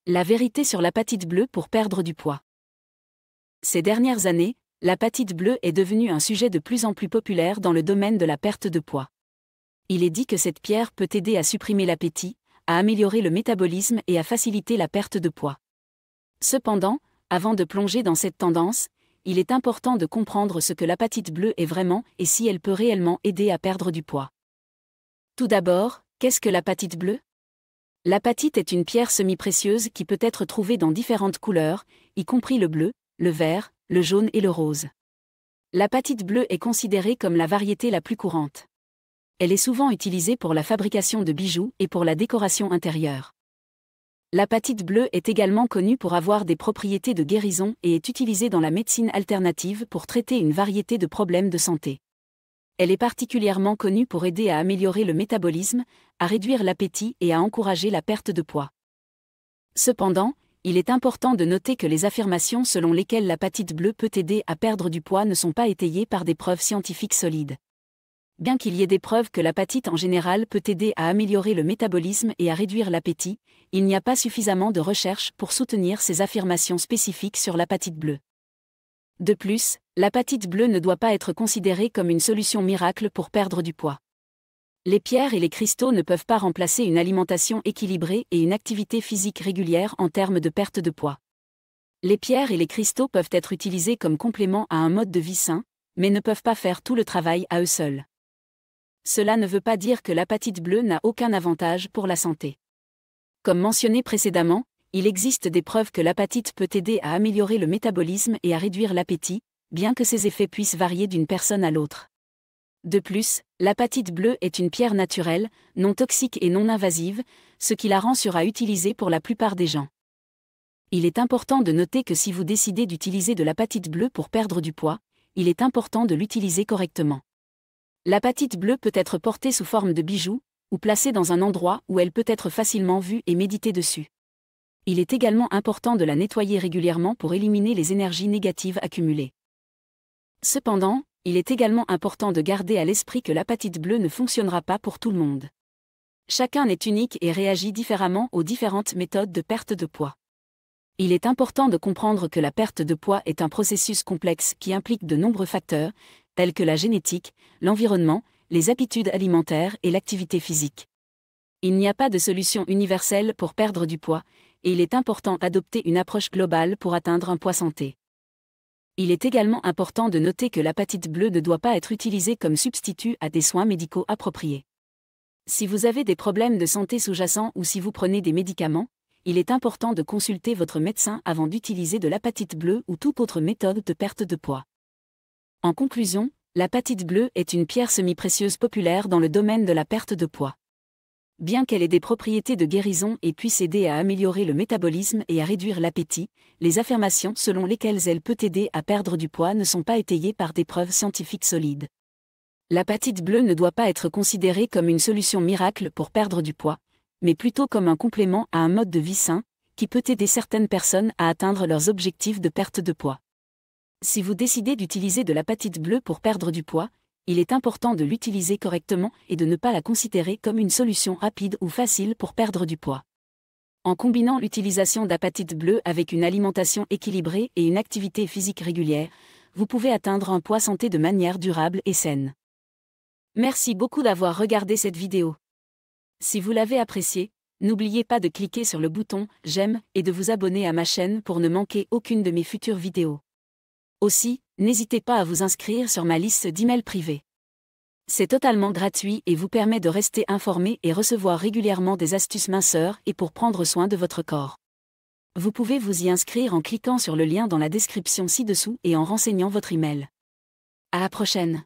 La vérité sur l'apatite bleue pour perdre du poids. Ces dernières années, l'apatite bleue est devenue un sujet de plus en plus populaire dans le domaine de la perte de poids. Il est dit que cette pierre peut aider à supprimer l'appétit, à améliorer le métabolisme et à faciliter la perte de poids. Cependant, avant de plonger dans cette tendance, il est important de comprendre ce que l'apatite bleue est vraiment et si elle peut réellement aider à perdre du poids. Tout d'abord, qu'est-ce que l'apatite bleue ? L'apatite est une pierre semi-précieuse qui peut être trouvée dans différentes couleurs, y compris le bleu, le vert, le jaune et le rose. L'apatite bleue est considérée comme la variété la plus courante. Elle est souvent utilisée pour la fabrication de bijoux et pour la décoration intérieure. L'apatite bleue est également connue pour avoir des propriétés de guérison et est utilisée dans la médecine alternative pour traiter une variété de problèmes de santé. Elle est particulièrement connue pour aider à améliorer le métabolisme, à réduire l'appétit et à encourager la perte de poids. Cependant, il est important de noter que les affirmations selon lesquelles l'apatite bleue peut aider à perdre du poids ne sont pas étayées par des preuves scientifiques solides. Bien qu'il y ait des preuves que l'apatite en général peut aider à améliorer le métabolisme et à réduire l'appétit, il n'y a pas suffisamment de recherches pour soutenir ces affirmations spécifiques sur l'apatite bleue. De plus, l'apatite bleue ne doit pas être considérée comme une solution miracle pour perdre du poids. Les pierres et les cristaux ne peuvent pas remplacer une alimentation équilibrée et une activité physique régulière en termes de perte de poids. Les pierres et les cristaux peuvent être utilisés comme complément à un mode de vie sain, mais ne peuvent pas faire tout le travail à eux seuls. Cela ne veut pas dire que l'apatite bleue n'a aucun avantage pour la santé. Comme mentionné précédemment, il existe des preuves que l'apatite peut aider à améliorer le métabolisme et à réduire l'appétit, bien que ces effets puissent varier d'une personne à l'autre. De plus, l'apatite bleue est une pierre naturelle, non toxique et non invasive, ce qui la rend sûre à utiliser pour la plupart des gens. Il est important de noter que si vous décidez d'utiliser de l'apatite bleue pour perdre du poids, il est important de l'utiliser correctement. L'apatite bleue peut être portée sous forme de bijoux, ou placée dans un endroit où elle peut être facilement vue et méditer dessus. Il est également important de la nettoyer régulièrement pour éliminer les énergies négatives accumulées. Cependant, il est également important de garder à l'esprit que l'apatite bleue ne fonctionnera pas pour tout le monde. Chacun est unique et réagit différemment aux différentes méthodes de perte de poids. Il est important de comprendre que la perte de poids est un processus complexe qui implique de nombreux facteurs, tels que la génétique, l'environnement, les habitudes alimentaires et l'activité physique. Il n'y a pas de solution universelle pour perdre du poids, et il est important d'adopter une approche globale pour atteindre un poids santé. Il est également important de noter que l'apatite bleue ne doit pas être utilisée comme substitut à des soins médicaux appropriés. Si vous avez des problèmes de santé sous-jacents ou si vous prenez des médicaments, il est important de consulter votre médecin avant d'utiliser de l'apatite bleue ou toute autre méthode de perte de poids. En conclusion, l'apatite bleue est une pierre semi-précieuse populaire dans le domaine de la perte de poids. Bien qu'elle ait des propriétés de guérison et puisse aider à améliorer le métabolisme et à réduire l'appétit, les affirmations selon lesquelles elle peut aider à perdre du poids ne sont pas étayées par des preuves scientifiques solides. L'apatite bleue ne doit pas être considérée comme une solution miracle pour perdre du poids, mais plutôt comme un complément à un mode de vie sain, qui peut aider certaines personnes à atteindre leurs objectifs de perte de poids. Si vous décidez d'utiliser de l'apatite bleue pour perdre du poids, il est important de l'utiliser correctement et de ne pas la considérer comme une solution rapide ou facile pour perdre du poids. En combinant l'utilisation d'apatite bleue avec une alimentation équilibrée et une activité physique régulière, vous pouvez atteindre un poids santé de manière durable et saine. Merci beaucoup d'avoir regardé cette vidéo. Si vous l'avez appréciée, n'oubliez pas de cliquer sur le bouton « J'aime » et de vous abonner à ma chaîne pour ne manquer aucune de mes futures vidéos. Aussi, n'hésitez pas à vous inscrire sur ma liste d'emails privés. C'est totalement gratuit et vous permet de rester informé et recevoir régulièrement des astuces minceurs et pour prendre soin de votre corps. Vous pouvez vous y inscrire en cliquant sur le lien dans la description ci-dessous et en renseignant votre email. À la prochaine.